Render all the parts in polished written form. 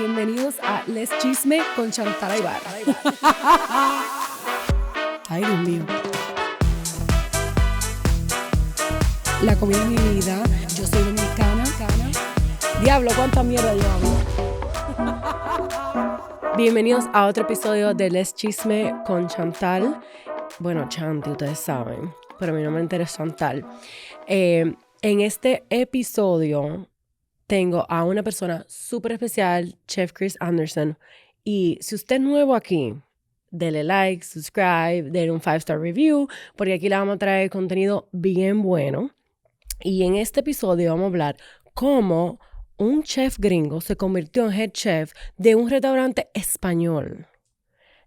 Bienvenidos a Les Chisme con Chantal y Ay, Dios mío. La comida es mi vida. Yo soy dominicana. Diablo, cuánta mierda yo hablo. Bienvenidos a otro episodio de Les Chisme con Chantal. Bueno, Chanti, ustedes saben, pero mi nombre entero es Chantal. En este episodio tengo a una persona súper especial, Chef Chris Anderson. Y si usted es nuevo aquí, dele like, subscribe, denle un 5-star review, porque aquí le vamos a traer contenido bien bueno. Y en este episodio vamos a hablar cómo un chef gringo se convirtió en head chef de un restaurante español.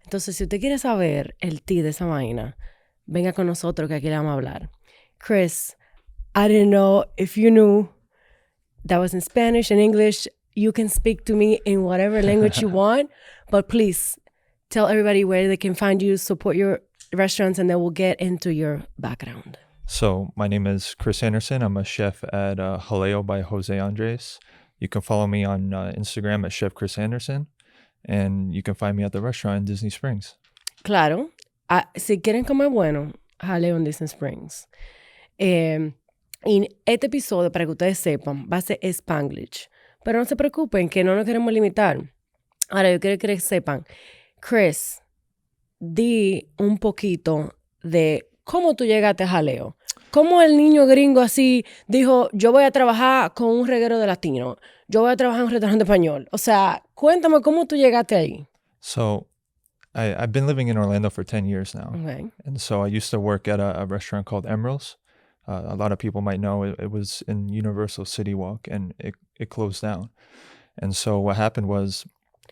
Entonces, si usted quiere saber el tea de esa vaina, venga con nosotros que aquí le vamos a hablar. Chris, I didn't know if you knew that was in Spanish and English. You can speak to me in whatever language you want, but please tell everybody where they can find you, support your restaurants, and then we'll get into your background. So my name is Chris Anderson. I'm a chef at Jaleo by José Andrés. You can follow me on Instagram at Chef Chris Anderson, and you can find me at the restaurant in Disney Springs. Claro. Si quieren comer bueno, Jaleo en Disney Springs. Y este episodio, para que ustedes sepan, va a ser Spanglish. Pero no se preocupen, que no nos queremos limitar. Ahora, yo quiero que sepan, Chris, di un poquito de cómo tú llegaste a Jaleo. ¿Cómo el niño gringo así dijo, yo voy a trabajar con un reguero de latino? Yo voy a trabajar en un restaurante español. O sea, cuéntame cómo tú llegaste ahí. So I've been living in Orlando for 10 years now. Okay. And so I used to work at a restaurant called Emerald's. A lot of people might know it was in Universal City Walk, and it closed down. And so what happened was...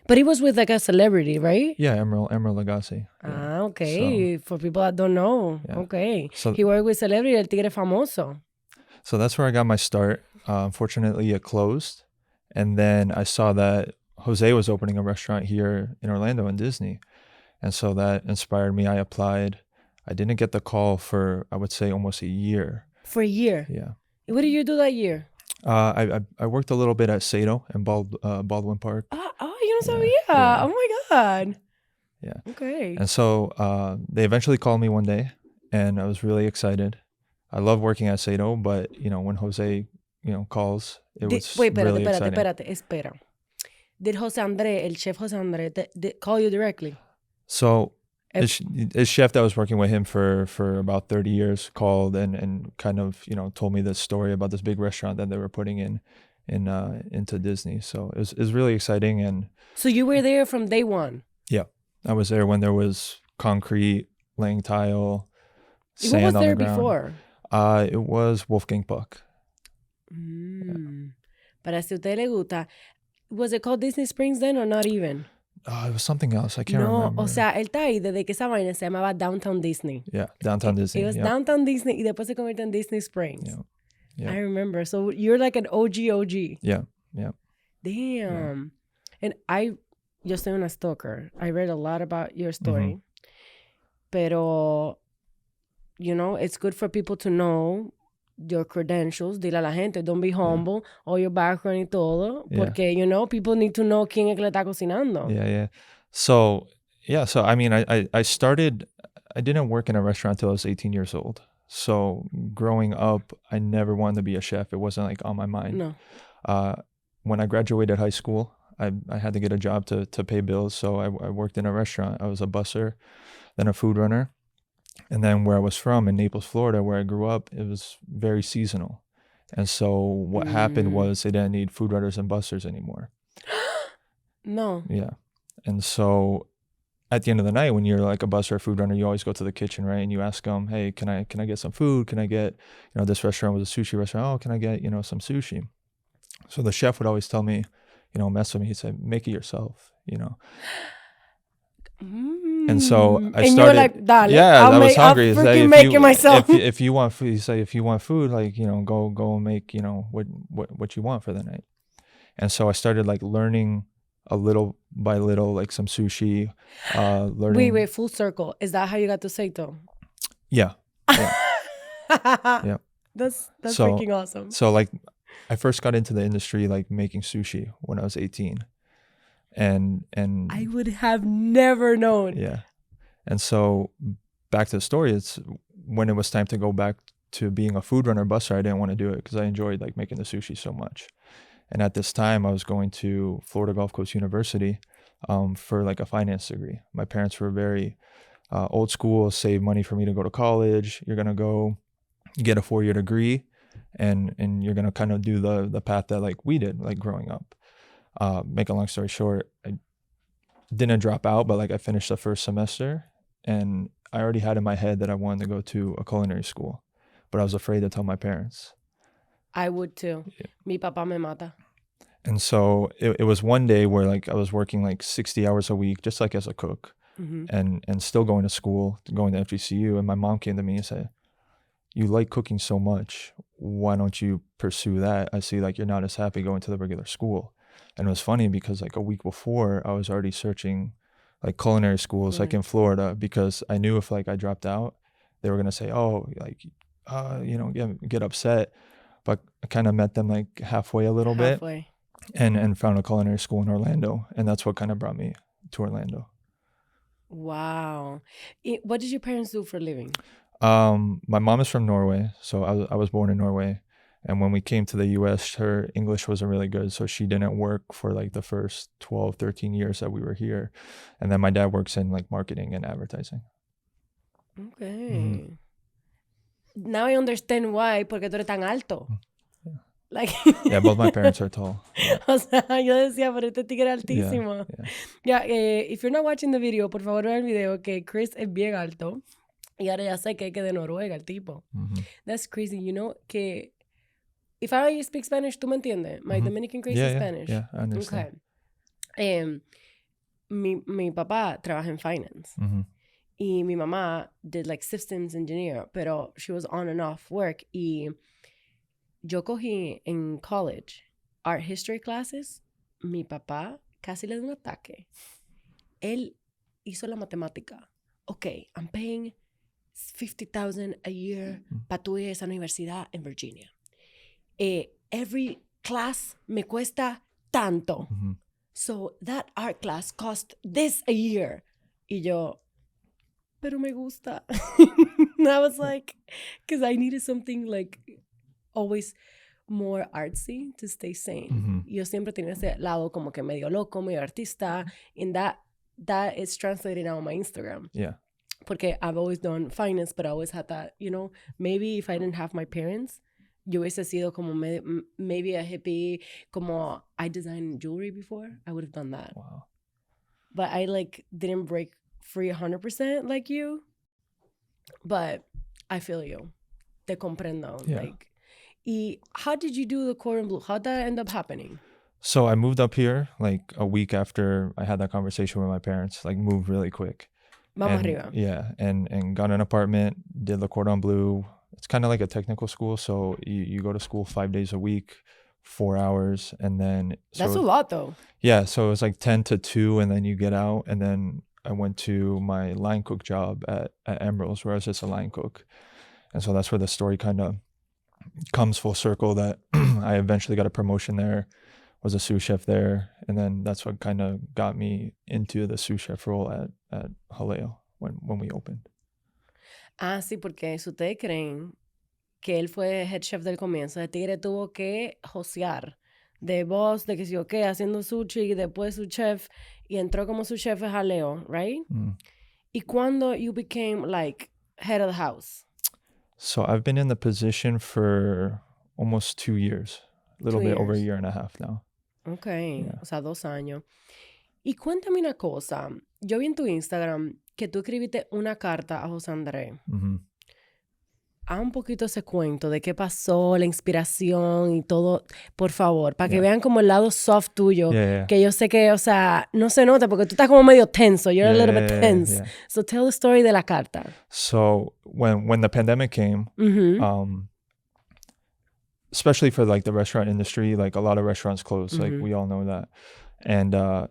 But he was with like a celebrity, right? Yeah, Emerald Lagasse. Ah, okay. So, for people that don't know. Yeah. Okay. So, he worked with celebrity, el tigre famoso. So that's where I got my start. Unfortunately, it closed. And then I saw that Jose was opening a restaurant here in Orlando in Disney. And so that inspired me. I applied. I didn't get the call for, I would say, almost a year. For a year? Yeah. What did you do that year? I worked a little bit at Sato in Baldwin Park. Oh, you don't sabía. Yeah. Oh, my God. Yeah. Okay. And so they eventually called me one day, and I was really excited. I love working at Sato, but, when Jose, calls, it was really exciting. Espera. Did José Andrés, el chef José Andrés, call you directly? So his chef that was working with him for about 30 years called and kind of, told me this story about this big restaurant that they were putting into Disney. So it was really exciting. And so you were there from day one? Yeah. I was there when there was concrete, laying tile, sand Who was on there the ground. Before? It was Wolfgang Puck. Para si a usted le gusta, was it called Disney Springs then or not even? It was something else. I can't remember. No, o sea, él está ahí desde que esa vaina se llamaba Downtown Disney. Yeah, Downtown Disney. It was Downtown Disney y después se convirtió en Disney Springs. Yeah. I remember. So you're like an OG. Yeah. Damn. Yeah. And yo soy una stalker. I read a lot about your story. Pero, it's good for people to know your credentials. Dile a la gente, don't be humble, all your background y todo. Porque, people need to know quién es que le está cocinando. Yeah. So I mean, I started, I didn't work in a restaurant until I was 18 years old. So growing up, I never wanted to be a chef. It wasn't like on my mind. No. When I graduated high school, I had to get a job to pay bills. So I worked in a restaurant. I was a busser, then a food runner. And then where I was from, in Naples, Florida, where I grew up, it was very seasonal. And so what happened was they didn't need food runners and bussers anymore. No. Yeah. And so at the end of the night, when you're like a busser or food runner, you always go to the kitchen, right? And you ask them, hey, can I get some food? Can I get, this restaurant was a sushi restaurant. Oh, can I get, some sushi? So the chef would always tell me, mess with me. He'd say, make it yourself, And so I started. And you were like, dale, I was hungry. I'll freaking make it myself. If you want food, you say, if you want food, like, go make, what you want for the night. And so I started like learning a little by little, like some sushi, learning. Wait, full circle. Is that how you got to Sato? Yeah. Yeah. That's freaking awesome. So like I first got into the industry, like making sushi when I was 18. And I would have never known. yeah. And so back to the story, it's when it was time to go back to being a food runner busser, I didn't want to do it because I enjoyed like making the sushi so much. And at this time I was going to Florida Gulf Coast University for like a finance degree. My parents were very old school, save money for me to go to college. You're going to go get a 4-year degree and you're going to kind of do the path that like we did, like growing up. Make a long story short, I didn't drop out, but like I finished the first semester and I already had in my head that I wanted to go to a culinary school, but I was afraid to tell my parents. I would too. Yeah. Mi papá me mata. And so it was one day where like I was working like 60 hours a week, just like as a cook, and still going to school, going to FGCU. And my mom came to me and said, "You like cooking so much. Why don't you pursue that? I see like you're not as happy going to the regular school." And it was funny because like a week before I was already searching like culinary schools like in Florida, because I knew if like I dropped out, they were going to say, "Oh, like, you know, get upset." But I kind of met them like halfway a little bit and found a culinary school in Orlando. And that's what kind of brought me to Orlando. Wow. What did your parents do for a living? My mom is from Norway. So I was born in Norway. And when we came to the US, her English wasn't really good. So she didn't work for like the first 12, 13 years that we were here. And then my dad works in like marketing and advertising. Okay. Now I understand why, porque tú eres tan alto. Yeah. Like, yeah, both my parents are tall. Yeah. O sea, yo decía, pero este tigre es altísimo. If you're not watching the video, por favor vean el video, que Chris es bien alto. Y ahora ya sé que es de Noruega el tipo. That's crazy. You know, que if I speak Spanish, ¿tú me entiendes? My Dominican Chris is Spanish. Yeah, I understand. Okay. Mi papá trabaja en finance. Y mi mamá did like systems engineer, pero she was on and off work. Y yo cogí en college art history classes. Mi papá casi le dio un ataque. Él hizo la matemática. Okay, I'm paying $50,000 a year para tu ir a esa universidad en Virginia. Every class me cuesta tanto. So that art class cost this a year. Y yo, pero me gusta. And I was like, because I needed something like always more artsy to stay sane. Yo siempre tenía ese lado como que medio loco, medio artista. And that is translated on my Instagram. Yeah. Porque I've always done finance, but I always had that, you know, maybe if I didn't have my parents, yo hubiese sido como maybe a hippie, como I designed jewelry before, I would have done that. Wow. But I like didn't break free 100% like you. But I feel you. Te comprendo. Yeah. Like, how did you do the cordon bleu? How'd that end up happening? So I moved up here like a week after I had that conversation with my parents, like moved really quick. Vamos arriba. Yeah, and got an apartment, did the cordon bleu. It's kind of like a technical school, so you go to school 5 days a week, 4 hours, and then... That's a lot, though. Yeah, so it was like 10 to 2, and then you get out, and then I went to my line cook job at Emerald's, where I was just a line cook. And so that's where the story kind of comes full circle, that I eventually got a promotion there, was a sous chef there, and then that's what kind of got me into the sous chef role at Jaleo when we opened. Ah, sí, porque si ustedes creen que él fue head chef del comienzo, el tigre tuvo que josear de boss, de que sí o qué, haciendo sushi, y después su chef, y entró como su chef a Jaleo, right? ¿Y cuándo you became like head of the house? So I've been in the position for almost 2 years, a little bit over a year and a half now. Okay, yeah. O sea, 2 años. Y cuéntame una cosa, yo vi en tu Instagram que tú escribiste una carta a José Andrés. Haz un poquito ese cuento de qué pasó, la inspiración y todo, por favor, para que vean como el lado soft tuyo, que yo sé que, o sea, no se nota porque tú estás como medio tenso, you're a little bit tense. So tell the story de la carta. So when the pandemic came, especially for like the restaurant industry, like a lot of restaurants closed, like we all know that. And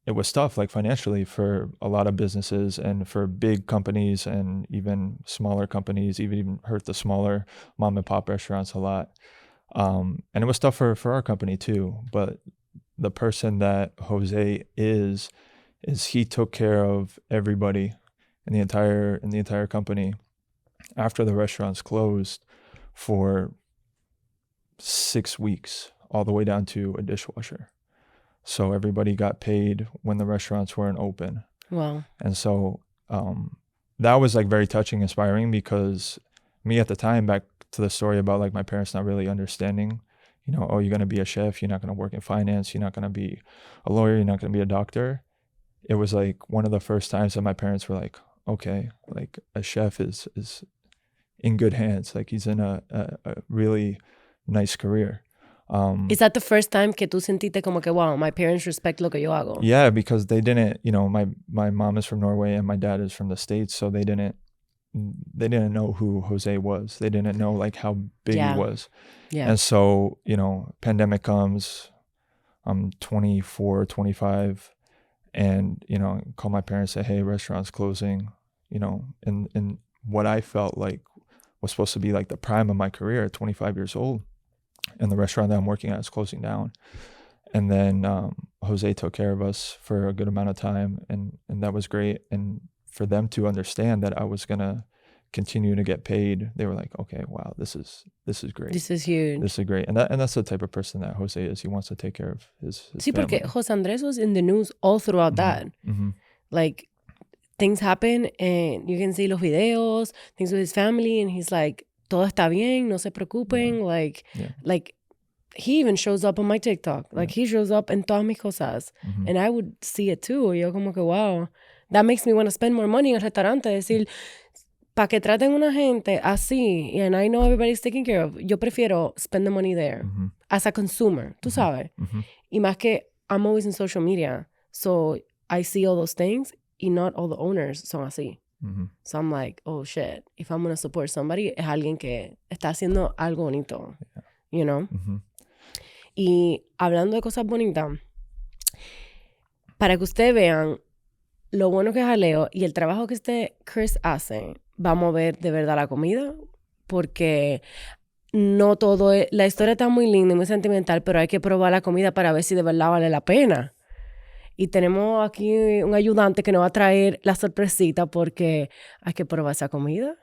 it was tough, like financially, for a lot of businesses and for big companies and even smaller companies, even hurt the smaller mom and pop restaurants a lot. And it was tough for our company too. But the person that Jose is he took care of everybody in the entire company after the restaurants closed for 6 weeks, all the way down to a dishwasher. So everybody got paid when the restaurants weren't open. Wow. And so that was like very touching, inspiring, because me at the time, back to the story about like my parents not really understanding, you know, oh, you're going to be a chef, you're not going to work in finance, you're not going to be a lawyer, you're not going to be a doctor. It was like one of the first times that my parents were like, okay, like a chef is in good hands. Like he's in a really nice career. Is that the first time que tú sentiste como que, wow, my parents respect lo que yo hago? Yeah, because they didn't, you know, my mom is from Norway and my dad is from the States. So they didn't know who Jose was. They didn't know like how big he was. Yeah. And so, you know, pandemic comes, I'm 24, 25, and, you know, call my parents, say, hey, restaurant's closing, you know, and what I felt like was supposed to be like the prime of my career at 25 years old. And the restaurant that I'm working at is closing down. And then Jose took care of us for a good amount of time, and that was great. And for them to understand that I was gonna continue to get paid, they were like, okay, wow, this is great. This is huge. This is great. And that's the type of person that Jose is. He wants to take care of his Sí, family. porque José Andrés was in the news all throughout that. Like, things happen and you can see los videos, things with his family, and he's like, todo está bien, no se preocupen. Like he even shows up on my TikTok. Like he shows up in todas mis cosas. And I would see it too. Yo como que, wow, that makes me want to spend more money en el restaurante. Decir, para que traten una gente así, and I know everybody's taken care of, yo prefiero spend the money there as a consumer, tú sabes. Y más que I'm always in social media, so I see all those things, y not all the owners son así. So I'm like, oh shit, if I'm going to support somebody, es alguien que está haciendo algo bonito, you know? Y hablando de cosas bonitas, para que ustedes vean lo bueno que es Jaleo y el trabajo que Chris hace, vamos a ver de verdad la comida, porque no todo es, la historia está muy linda y muy sentimental, pero hay que probar la comida para ver si de verdad vale la pena. Y tenemos aquí un ayudante que nos va a traer la sorpresita porque hay que probar esa comida.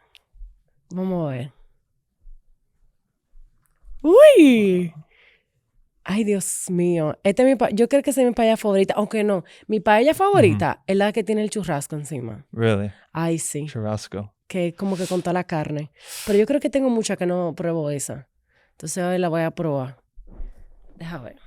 Vamos a ver. ¡Uy! Ay, Dios mío. Yo creo que esa es mi paella favorita. Aunque no. Mi paella favorita es la que tiene el churrasco encima. Really? Ay, sí. Churrasco. Que como que con toda la carne. Pero yo creo que tengo mucha que no pruebo esa. Entonces hoy la voy a probar. Deja ver.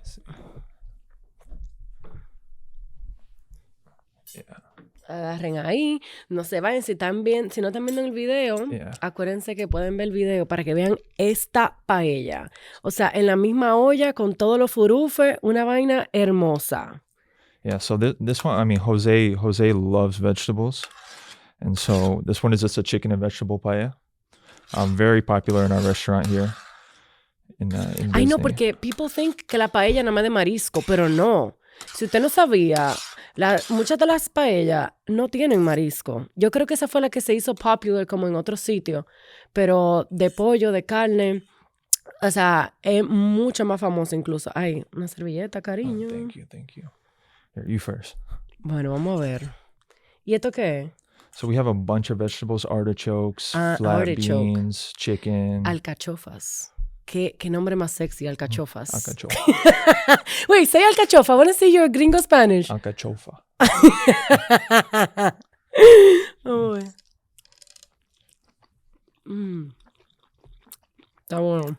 Agarren ahí, no se vayan, si no están viendo el video, acuérdense que pueden ver el video para que vean esta paella. O sea, en la misma olla con todos los furufes, una vaina hermosa. Yeah, so this one, I mean, Jose loves vegetables. And so this one is just a chicken and vegetable paella. Very popular in our restaurant here. In Ay, no, porque people think que la paella nada más de marisco, pero no. Si usted no sabía, muchas de las paellas no tienen marisco. Yo creo que esa fue la que se hizo popular como en otros sitios. Pero de pollo, de carne, o sea, es mucho más famosa incluso. Ay, una servilleta, cariño. Oh, thank you. Here, you first. Bueno, vamos a ver. ¿Y esto qué es? So we have a bunch of vegetables, artichokes, flat beans, chicken. Alcachofas. ¿Qué nombre más sexy, alcachofas? Alcachofa. Wait, say alcachofa. I want to see your gringo Spanish. Alcachofa. Oh, está bueno.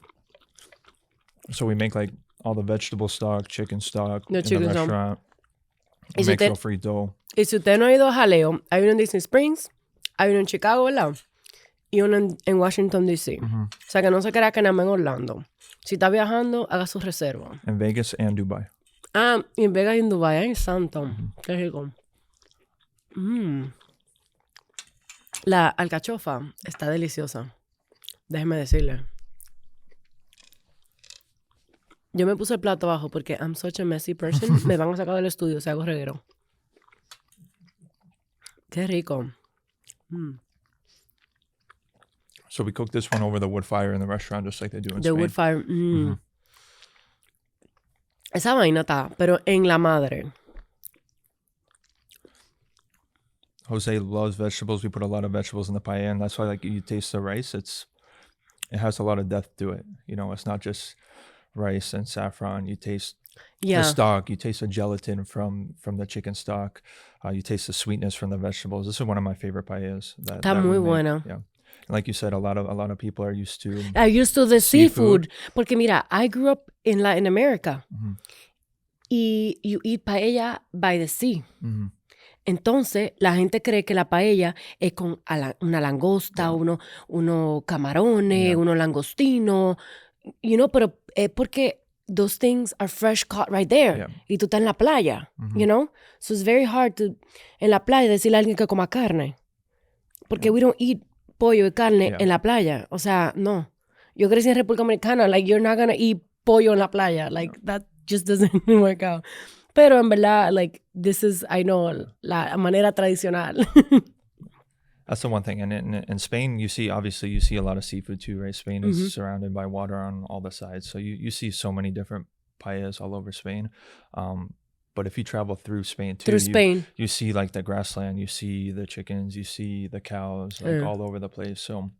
So we make like all the vegetable stock, chicken stock in chicken the restaurant. Y We make sofrito. Y si usted no ha ido a Jaleo, hay uno en Disney Springs, hay uno en Chicago, ¿verdad? Y uno en Washington, D.C. O sea, que no se crea que nada más en Orlando. Si está viajando, haga su reserva. In Vegas and Dubai. Ah, y en Vegas y en Dubai. Ay, santo. Qué rico. La alcachofa está deliciosa. Déjeme decirle. Yo me puse el plato abajo porque I'm such a messy person. Me van a sacar del estudio si hago reguero. Qué rico. So we cook this one over the wood fire in the restaurant just like they do in Spain. The wood fire. Esa vaina está, pero en la madre. Jose loves vegetables. We put a lot of vegetables in the paella, and that's why like you taste the rice. It has a lot of depth to it. You know, it's not just rice and saffron. You taste the stock. You taste the gelatin from the chicken stock. You taste the sweetness from the vegetables. This is one of my favorite paellas. Está muy buena. Yeah. Like you said, a lot of people are used to the seafood. Porque mira, I grew up in Latin America. Mm-hmm. Y you eat paella by the sea. Mm-hmm. Entonces, la gente cree que la paella es con una langosta, unos camarones, unos langostinos, you know, pero es porque those things are fresh caught right there. Yeah. Y tú estás en la playa, you know? So it's very hard to, en la playa, decirle a alguien que coma carne. Porque we don't eat pollo y carne en la playa. O sea, no. Yo crecí en República Dominicana, like, you're not gonna eat pollo en la playa. Like, that just doesn't work out. Pero en verdad, like, this is, I know, la manera tradicional. That's the one thing. And in Spain, you see a lot of seafood too, right? Spain is surrounded by water on all the sides. So you see so many different paellas all over Spain. But if you travel through Spain too, you see like the grassland, you see the chickens, you see the cows, like all over the place. So,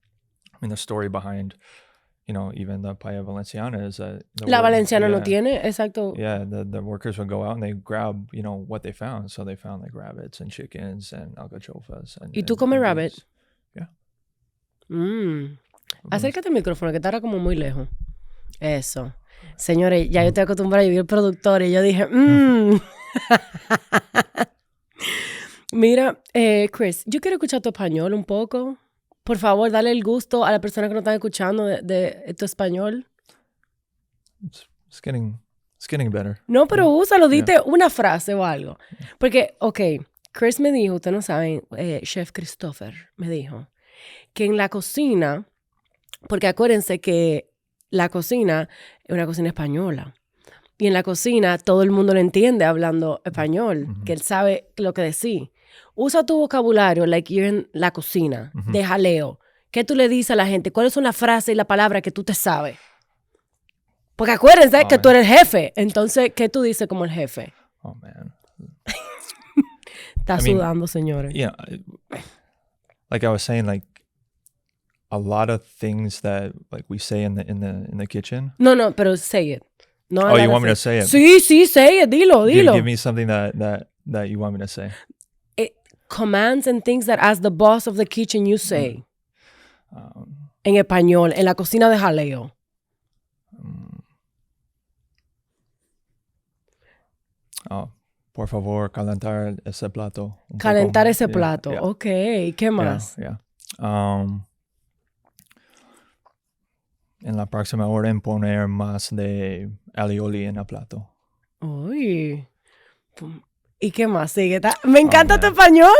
I mean, the story behind, you know, even the paella valenciana is that La valenciana no tiene, exacto. Yeah, the workers would go out and they grab, you know, what they found. So they found like rabbits and chickens and alcachofas. ¿Y tú comes rabbit? Yeah. Acércate al micrófono que está ahora como muy lejos. Eso. Señores, ya yo estoy acostumbrada a vivir productor y yo dije, Mira, Chris, yo quiero escuchar tu español un poco. Por favor, dale el gusto a la persona que nos están escuchando de tu español. It's getting better. No, pero úsalo, dite una frase o algo. Porque, Chris me dijo, ustedes no saben, Chef Kristopher me dijo, que en la cocina, porque acuérdense que la cocina es una cocina española. Y en la cocina todo el mundo lo entiende hablando español, que él sabe lo que decir. Usa tu vocabulario, like you're en la cocina, de jaleo. ¿Qué tú le dices a la gente? ¿Cuáles son las frases y las palabras que tú te sabes? Porque acuérdense que tú eres el jefe. Entonces, ¿qué tú dices como el jefe? Oh, man. Está sudando, señores. Yeah. Like I was saying, like, a lot of things that like we say in the kitchen. No, pero say it. No, you want me to say it? Sí, say it. Dilo. Give me something that you want me to say. Commands and things that as the boss of the kitchen you say. En español, en la cocina de jaleo. Por favor, calentar ese plato. Calentar ese plato. Yeah. Ok, ¿qué más? Yeah. En la próxima orden poner más de alioli en el plato. Uy. ¿Y qué más sigue? Me encanta tu español.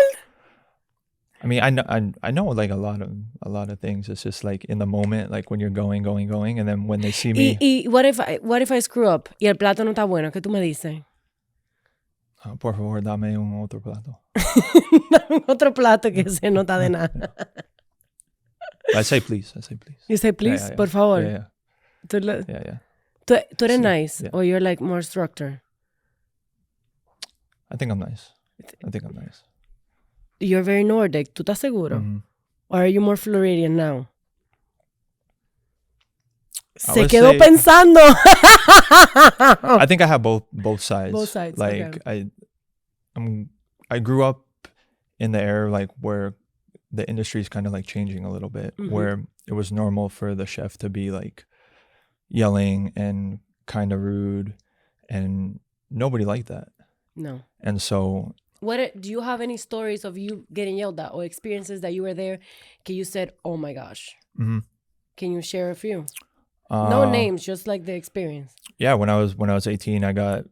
I mean, I know like a lot of things. It's just like in the moment, like when you're going, and then when they see me. Y what if I screw up y el plato no está bueno? ¿Qué tú me dices? Por favor, dame un otro plato. Dame otro plato que se nota de nada. I say please. You say please, yeah. Por favor. Yeah. Yeah. ¿Tú eres nice? Or you're like more structured? I think I'm nice. You're very Nordic. ¿Tú estás seguro? Mm-hmm. Or are you more Floridian now? Se quedó pensando. I think I have both sides. Both sides. Like okay. I grew up in the era like where the industry is kind of like changing a little bit, where it was normal for the chef to be like yelling and kind of rude, and nobody liked that. No. And so. Do you have any stories of you getting yelled at or experiences that you were there que you said, oh my gosh? Mm-hmm. Can you share a few? No names, just like the experience. Yeah, when I was 18, I got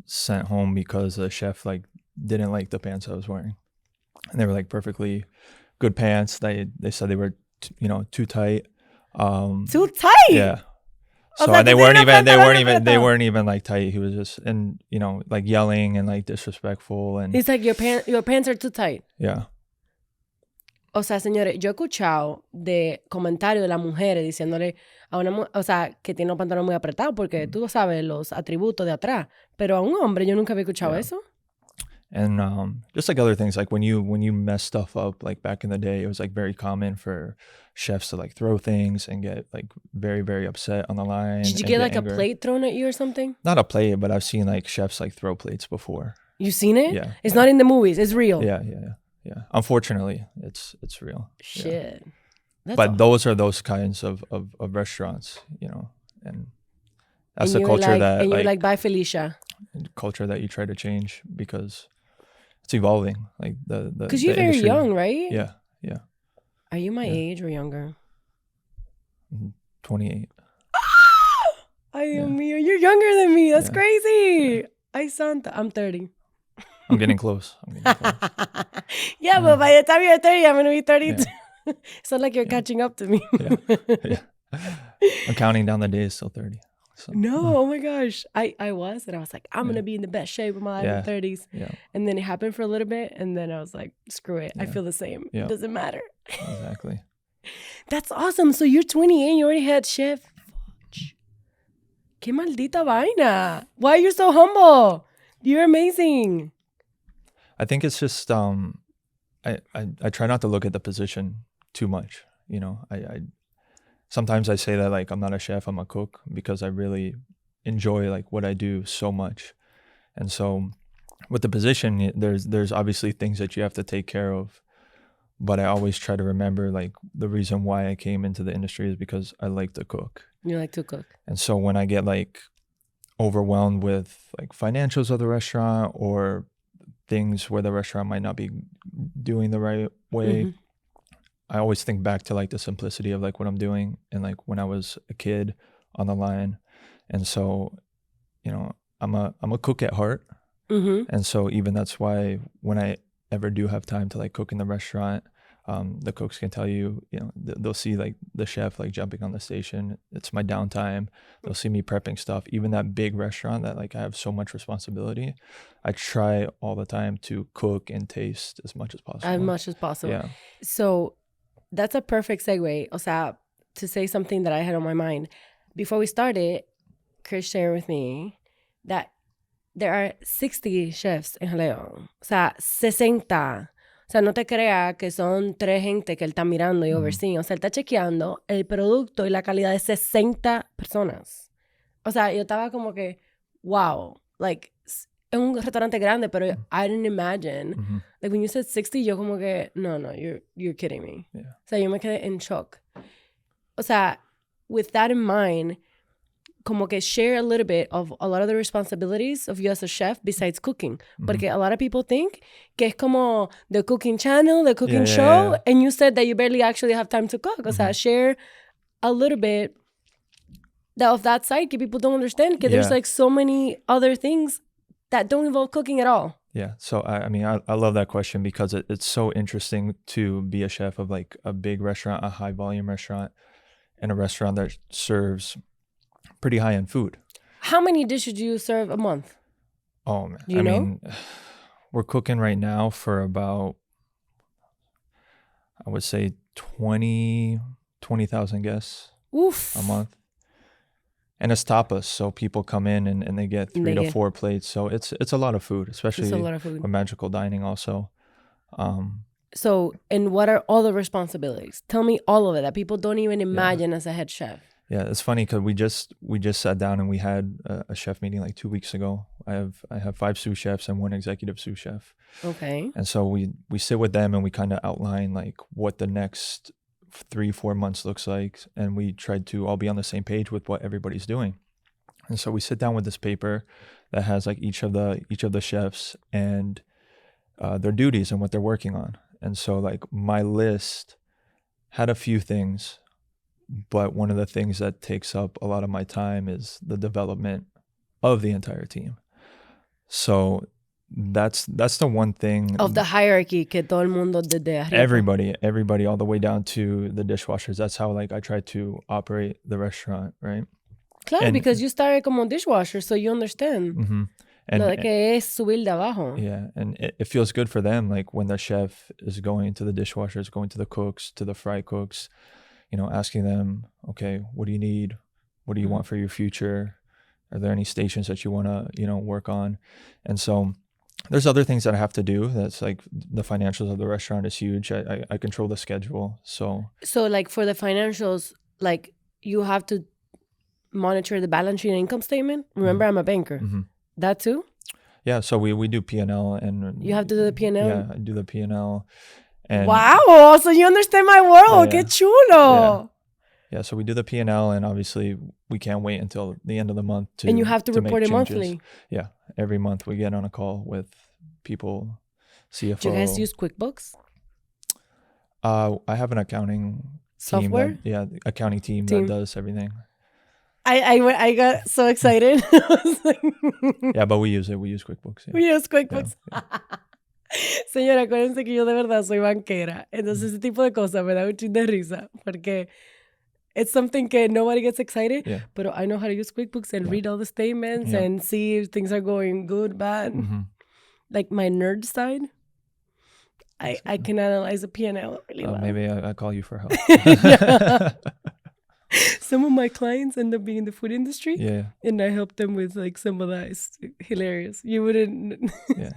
sent home because the chef like didn't like the pants I was wearing, and they were like perfectly good pants. They said they were too tight. Too tight. Yeah. So and they weren't even like tight. He was just like yelling and like disrespectful, and it's like your pants are too tight. Yeah. O sea, señores, yo he escuchado de comentarios de las mujeres diciéndole a una mujer, o sea, que tiene los pantalones muy apretados porque tú sabes los atributos de atrás. Pero a un hombre yo nunca había escuchado eso. And just like other things, like when you mess stuff up, like back in the day, it was like very common for chefs to like throw things and get like very, very upset on the line. Did you get like angry. A plate thrown at you or something? Not a plate, but I've seen like chefs like throw plates before. You seen it? Yeah. It's not in the movies. It's real. Yeah. Unfortunately, it's real. Shit. Yeah. But those are those kinds of restaurants, you know, and that's the culture like, that and you're like, bye, Felicia. Culture that you try to change because it's evolving. Like the because you're very young, right? Yeah. Are you my age or younger? 28. Ay, Dios mío, you're younger than me. That's crazy. Ay, Santa. I'm 30. I'm getting close. Yeah, but by the time you're 30, I'm going to be 32. Yeah. It's not like you're catching up to me. Yeah. I'm counting down the days till 30. So. No, oh my gosh. I was like, I'm going to be in the best shape of my life in 30s. Yeah. And then it happened for a little bit. And then I was like, screw it. I feel the same. It doesn't matter. Exactly. That's awesome. So you're 28, you already had chef. Qué maldita vaina. Why are you so humble? You're amazing. I think it's just I try not to look at the position too much. You know, I sometimes I say that like I'm not a chef, I'm a cook, because I really enjoy like what I do so much. And so with the position, there's obviously things that you have to take care of, but I always try to remember like the reason why I came into the industry is because I like to cook. You like to cook. And so when I get like overwhelmed with like financials of the restaurant or things where the restaurant might not be doing the right way, I always think back to like the simplicity of like what I'm doing and like when I was a kid on the line. And so, you know, I'm a cook at heart. And so even that's why when I ever do have time to like cook in the restaurant, the cooks can tell you, you know, they'll see like the chef like jumping on the station. It's my downtime. They'll see me prepping stuff. Even that big restaurant that like I have so much responsibility, I try all the time to cook and taste as much as possible. As much as possible. Yeah. So that's a perfect segue. O sea, to say something that I had on my mind. Before we started, Chris shared with me that there are 60 chefs en Jaleo. O sea, 60. O sea, no te creas que son 3 gente que él está mirando y overseeing. O sea, él está chequeando el producto y la calidad de 60 personas. O sea, yo estaba como que, wow. Like, es un restaurante grande, pero I didn't imagine. Like, when you said 60, yo como que, no, you're kidding me. Yeah. O sea, yo me quedé en shock. O sea, with that in mind, como que share a little bit of a lot of the responsibilities of you as a chef besides cooking. Porque a lot of people think que es como the cooking channel, the cooking show, and you said that you barely actually have time to cook. O sea, share a little bit of that side que people don't understand, que there's like so many other things that don't involve cooking at all. Yeah. So, I mean, I love that question because it's so interesting to be a chef of like a big restaurant, a high volume restaurant, and a restaurant that serves pretty high-end food. How many dishes do you serve a month? Oh, man. Do you know? Mean, we're cooking right now for about, I would say 20,000 guests a month. And it's tapas, so people come in and they get 3 to 4 plates. So it's a lot of food, especially with magical dining also. So, and what are all the responsibilities? Tell me all of it that people don't even imagine as a head chef. Yeah, it's funny because we just sat down and we had a chef meeting like 2 weeks ago. I have 5 sous chefs and 1 executive sous chef. Okay. And so we sit with them and we kind of outline like what the next 3-4 months looks like, and we tried to all be on the same page with what everybody's doing. And so we sit down with this paper that has like each of the chefs and their duties and what they're working on. And so like my list had a few things. But one of the things that takes up a lot of my time is the development of the entire team. So that's the one thing. Of the hierarchy que todo el mundo desde arriba. Everybody all the way down to the dishwashers. That's how like I try to operate the restaurant, right? Claro, because you started como dishwasher, so you understand. Lo de que es subir de abajo. Yeah, and it feels good for them, like when the chef is going to the dishwashers, going to the cooks, to the fry cooks, asking them, okay, what do you need? What do you want for your future? Are there any stations that you want to, work on? And so there's other things that I have to do. That's like the financials of the restaurant is huge. I control the schedule. So like for the financials, like you have to monitor the balance sheet and income statement. Remember, I'm a banker. That too? Yeah, so we do P&L and you have to do the P&L? Yeah, I do the P&L. And wow, so you understand my world. Yeah. Qué chulo. Yeah, so we do the P&L, and obviously we can't wait until the end of the month to And you have to report it monthly. Yeah, every month we get on a call with people, CFO. Do you guys use QuickBooks? I have an accounting software team accounting team that does everything. I got so excited. Yeah, but we use QuickBooks. Yeah. We use QuickBooks. Yeah. Señora, acuérdense que yo de verdad soy banquera. Entonces ese tipo de cosas me da un chin de risa porque it's something que nobody gets excited, but I know how to use QuickBooks and read all the statements and see if things are going good, bad. Like my nerd side, I can analyze a P&L really well. Maybe I call you for help. Some of my clients end up being in the food industry. Yeah. And I help them with like some of that. It's hilarious. You wouldn't. Yeah.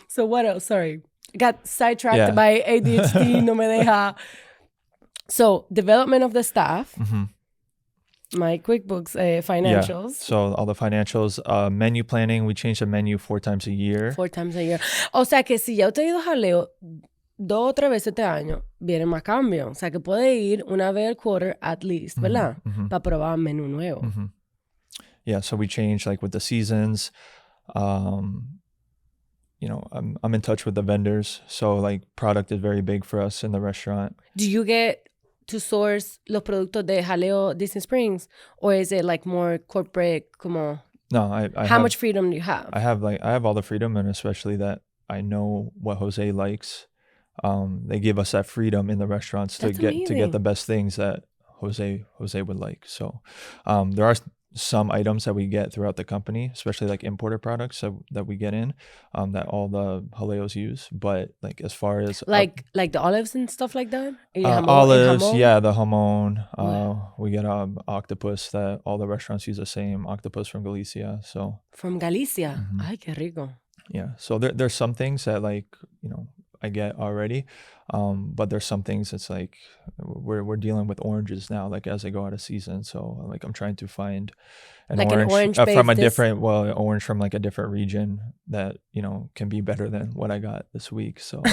So what else? Sorry. Got sidetracked by ADHD. No me deja. So development of the staff. My QuickBooks financials. Yeah. So all the financials, menu planning. We change the menu 4 times a year. 4 times a year. O sea que si ya usted ha ido a Jaleo 2 o 3 veces este año, vienen más cambios. O sea que puede ir una vez al quarter at least, ¿verdad? Para probar menú nuevo. Yeah, so we change like with the seasons. I'm in touch with the vendors. So like product is very big for us in the restaurant. Do you get to source los productos de Jaleo Disney Springs? Or is it like more corporate, como... No, How much freedom do you have? I have all the freedom, and especially that I know what Jose likes. They give us that freedom in the restaurants to get the best things that Jose would like. So there are some items that we get throughout the company, especially like imported products that we get in, that all the Jaleos use. But like as far as like the olives and stuff like that? Olives, yeah, the jamon. We get octopus that all the restaurants use the same octopus from Galicia. So from Galicia, ay, qué rico. Yeah, so there's some things that like I get already, but there's some things it's like we're dealing with oranges now, like as they go out of season. So like I'm trying to find an orange from a different orange from like a different region that can be better than what I got this week. So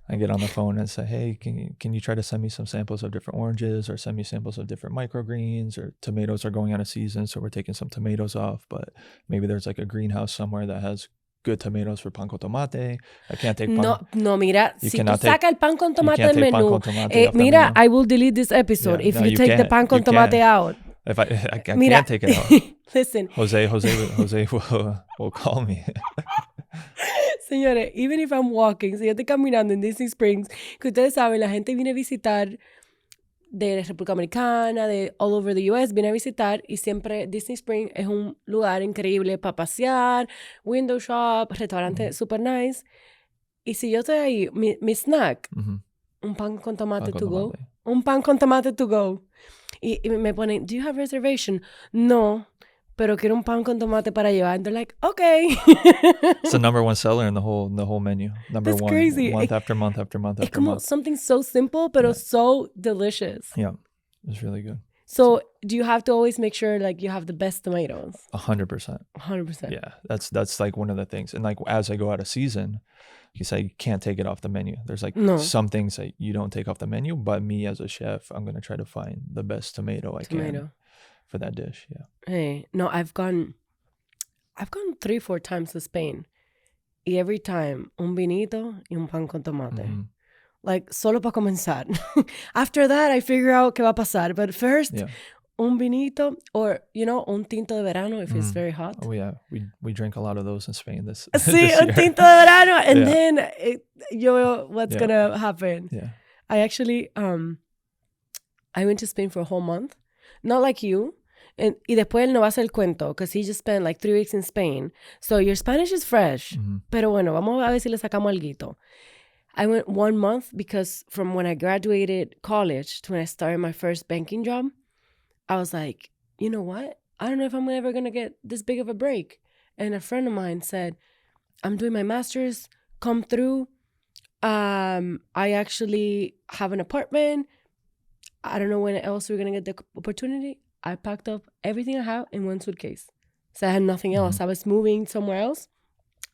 I get on the phone and say, hey, can you try to send me some samples of different oranges, or send me samples of different microgreens, or tomatoes are going out of season, so we're taking some tomatoes off, but maybe there's like a greenhouse somewhere that has good tomatoes for pan con tomate. I can't take pan. No, mira, si tú sacas el pan con tomate del menú, mira, I will delete this episode if you take the pan con tomate out. If I can't take it out. Listen. Jose will call me. Señores, even if I'm walking, si yo estoy caminando en Disney Springs, que ustedes saben, la gente viene a visitar de República Americana, de all over the US, viene a visitar, y siempre Disney Springs es un lugar increíble para pasear, window shop, restaurante super nice. Y si yo estoy ahí, mi snack, un pan con tomate to go. Un pan con tomate to go. Y me ponen, do you have reservation? No, pero quiero un pan con tomate para llevar. And they're like, okay. It's the number 1 seller in the whole menu. Number That's 1, crazy. month after month after month after month. Something so simple, pero so delicious. Yeah, it's really good. So do you have to always make sure like you have the best tomatoes? 100%. 100%. Yeah, that's like one of the things. And like as I go out of season, you say you can't take it off the menu. There's like some things that you don't take off the menu, but me as a chef, I'm gonna try to find the best tomato I can for that dish. Yeah. Hey, no, I've gone 3-4 times to Spain, y every time un vinito y un pan con tomate. Like solo para comenzar. After that, I figure out qué va a pasar. But first, un vinito or, un tinto de verano if it's very hot. Oh, yeah. We drink a lot of those in Spain this Sí, un tinto de verano. And then, what's going to happen? Yeah. I actually, I went to Spain for a whole month. Not like you. y después él no va a hacer el cuento, because he just spent like 3 weeks in Spain. So your Spanish is fresh. Pero bueno, vamos a ver si le sacamos alguito. I went 1 month because from when I graduated college to when I started my first banking job, I was like, you know what? I don't know if I'm ever going to get this big of a break. And a friend of mine said, I'm doing my master's, come through. I actually have an apartment. I don't know when else we're going to get the opportunity. I packed up everything I have in 1 suitcase. So I had nothing else. I was moving somewhere else.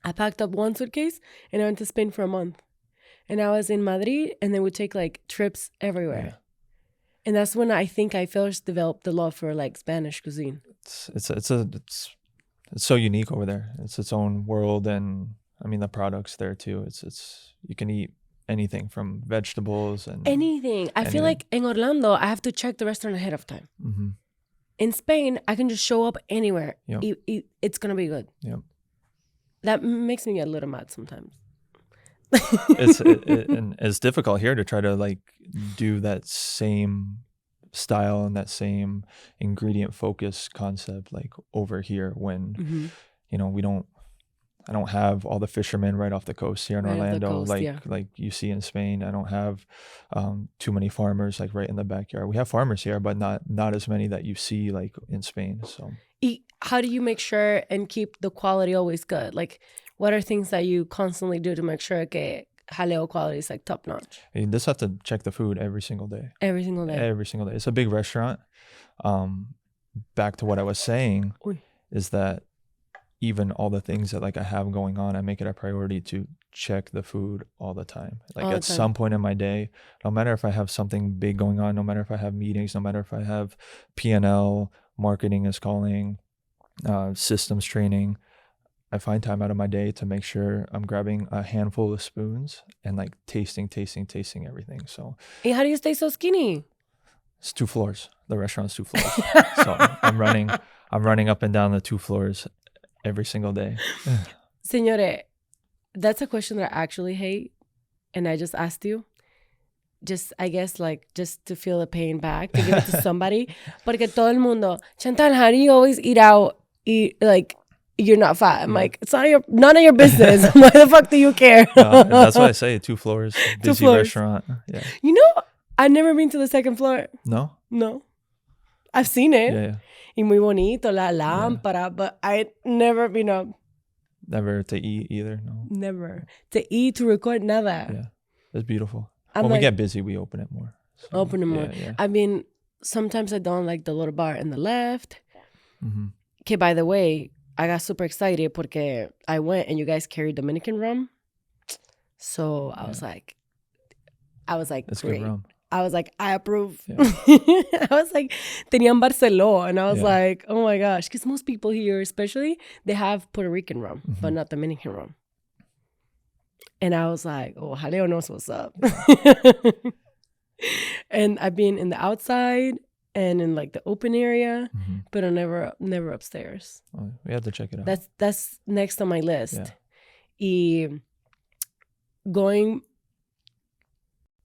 I packed up 1 suitcase and I went to Spain for a month. And I was in Madrid and then we take like trips everywhere. Yeah. And that's when I think I first developed the love for like Spanish cuisine. It's so unique over there. It's its own world, and I mean the products there too. It's you can eat anything from vegetables and anything. I feel like in Orlando I have to check the restaurant ahead of time. In Spain I can just show up anywhere. Yep. It's gonna be good. Yep. That makes me get a little mad sometimes. And it's difficult here to try to like do that same style and that same ingredient focus concept like over here when you know I don't have all the fishermen right off the coast here in Orlando like you see in Spain. I don't have too many farmers like right in the backyard. We have farmers here, but not as many that you see like in Spain. So how do you make sure and keep the quality always good? Like, what are things that you constantly do to make sure que Jaleo quality is like top notch? You just have to check the food every single day. Every single day. Every single day. It's a big restaurant. Back to what I was saying is that even all the things that like I have going on, I make it a priority to check the food all the time. Like at some point in my day, no matter if I have something big going on, no matter if I have meetings, no matter if I have P&L, marketing is calling, systems training, I find time out of my day to make sure I'm grabbing a handful of spoons and like tasting everything. So, and how do you stay so skinny? It's 2 floors. The restaurant's 2 floors. So I'm running up and down the 2 floors every single day. Señore, that's a question that I actually hate, and I just asked you. Just, I guess, like, just to feel the pain back, to give it to somebody. Porque todo el mundo, Chantal, how do you always eat out? Like, you're not fat. I'm like, it's none of your business. Why the fuck do you care? That's why I say 2 floors, busy restaurant. Yeah. You know, I've never been to the 2nd floor. No. I've seen it. Yeah. Y muy bonito, la lámpara, but I never been up. Never to eat either, no. Never. To eat, to record, nada. Yeah. It's beautiful. When we get busy, we open it more. So, open it more. Yeah. I mean, sometimes I don't like the little bar in the left. Okay, by the way, I got super excited porque I went and you guys carried Dominican rum. So I was like, it's great. Good rum. I was like, I approve. Yeah. I was like, tenían Barceló. And I was like, oh my gosh. Because most people here, especially, they have Puerto Rican rum, but not Dominican rum. And I was like, oh, Jaleo knows what's up. And I've been in the outside and in like the open area, but I'm never upstairs. Oh, we have to check it out. That's next on my list. Yeah. Y going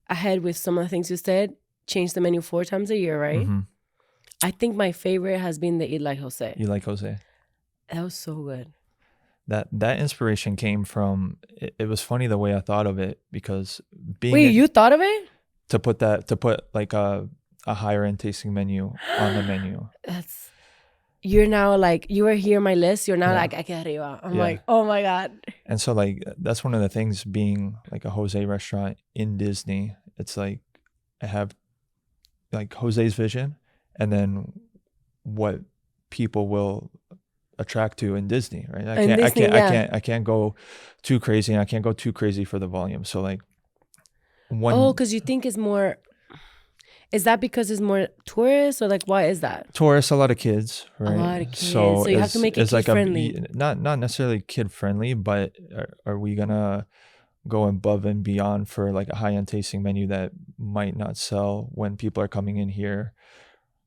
ahead with some of the things you said, change the menu 4 times a year, right? I think my favorite has been the Eat Like Jose. You like Jose? That was so good. That inspiration came from, it was funny the way I thought of it, because you thought of it? To put like a higher end tasting menu on the menu. You're now like, you were here on my list. You're now like, aquí arriba. I'm like, oh my God. And so like, that's one of the things being like a Jose restaurant in Disney. It's like, I have like Jose's vision and then what people will attract to in Disney, right? I can't go too crazy, and I can't go too crazy for the volume. So like because you think it's more, is that because it's more tourists, or like why is that? Tourists, a lot of kids, right? A lot of kids. So you have to make it kid friendly. Not necessarily kid friendly, but are we gonna go above and beyond for like a high-end tasting menu that might not sell when people are coming in here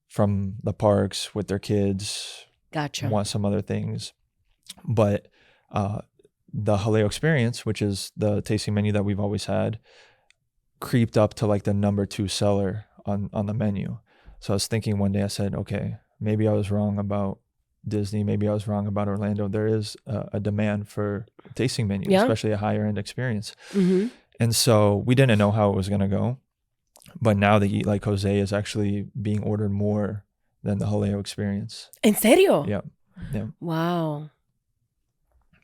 from the parks with their kids? Gotcha. Want some other things. But the Jaleo experience, which is the tasting menu that we've always had, creeped up to like the number 2 seller on the menu. So I was thinking one day, I said, okay, maybe I was wrong about Disney, maybe I was wrong about Orlando. There is a demand for tasting menu, especially a higher end experience. Mm-hmm. And so we didn't know how it was going to go. But now the Eat Like Jose is actually being ordered more than the Jaleo experience. ¿En serio? Yeah. Wow.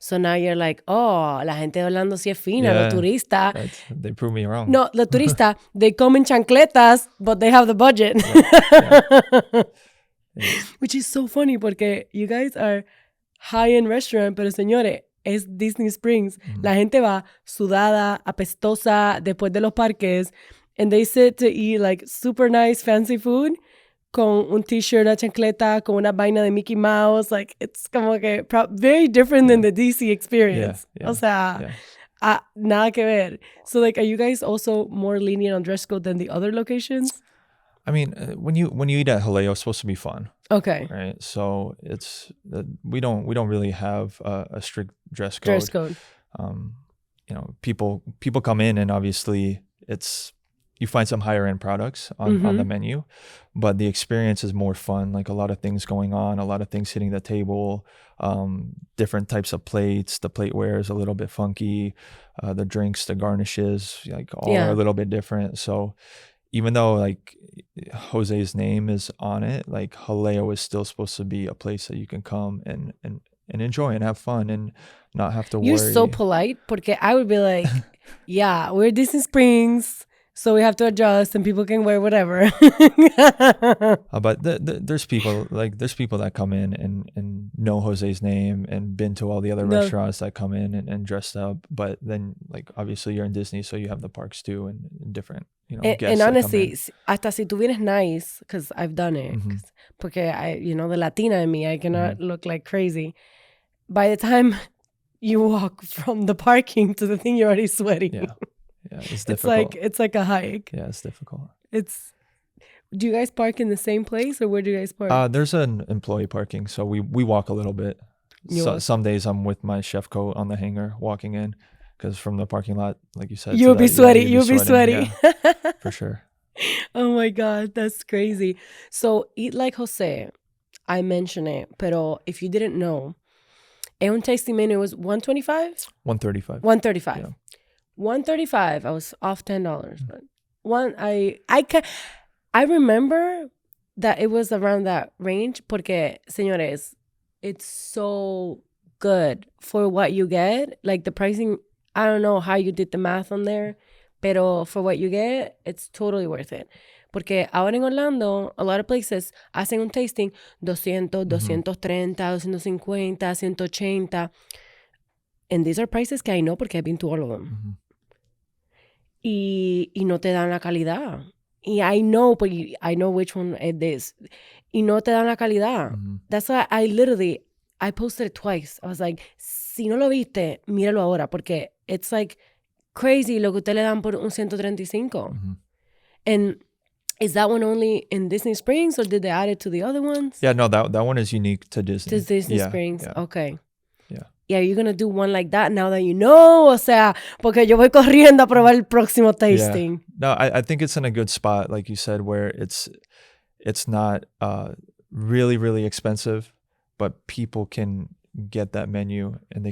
So now you're like, oh, la gente de Orlando sí es fina, los turistas. They prove me wrong. No, los turistas, they come in chancletas, but they have the budget. Which is so funny porque you guys are high-end restaurant, pero señores, es Disney Springs. La gente va sudada, apestosa, después de los parques, and they sit to eat like super nice, fancy food con un t-shirt, una chancleta, con una vaina de Mickey Mouse. Like, it's como que very different than the DC experience. O sea, nada que ver. So, like, are you guys also more lenient on dress code than the other locations? I mean, when you eat at Jaleo, it's supposed to be fun. Okay. Right. So it's we don't really have a strict dress code. Dress code. You know, people come in and obviously you find some higher end products on the menu, but the experience is more fun. Like a lot of things going on, a lot of things hitting the table, different types of plates. The plateware is a little bit funky. The drinks, the garnishes, like all are a little bit different. So even though like Jose's name is on it, like Jaleo is still supposed to be a place that you can come and enjoy and have fun and not have to worry. You're so polite, porque I would be like, yeah, we're Disney Springs, so we have to adjust and people can wear whatever. But there's people that come in and know Jose's name and been to all the other restaurants that come in and dressed up. But then like obviously you're in Disney, so you have the parks too and different, you know, guests. And honestly, hasta si tú vienes nice, because I've done it, porque the Latina in me, I cannot look like crazy. By the time you walk from the parking to the thing, you're already sweating. Yeah, it's difficult. It's like a hike. Yeah, it's difficult. Do you guys park in the same place or where do you guys park? There's an employee parking, so we walk a little bit. Some days I'm with my chef coat on the hanger walking in, because from the parking lot, like you said, you'll be sweaty. You'll be sweaty. Yeah, for sure. Oh my God, that's crazy. So Eat Like Jose, I mentioned it, pero if you didn't know, un tasting menu was $125? $135. $135. Yeah. $135. I was off $10. But I remember that it was around that range porque, señores, it's so good for what you get. Like the pricing, I don't know how you did the math on there, pero for what you get, it's totally worth it. Porque ahora en Orlando, a lot of places hacen un tasting 200, 230, 250, 180. And these are prices que I know porque I've been to all of them. Y no te dan la calidad. Y I know which one it is. Y no te dan la calidad. That's why I posted it twice. I was like, si no lo viste, míralo ahora. Porque it's like crazy lo que usted le dan por un 135. And is that one only in Disney Springs or did they add it to the other ones? Yeah, no, that one is unique to Disney. To Disney Springs. Yeah. Okay. Yeah, you're going to do one like that now that you know? O sea, porque yo voy corriendo a probar el próximo tasting. No, I think it's in a good spot, like you said, where it's not really, really expensive, but people can get that menu and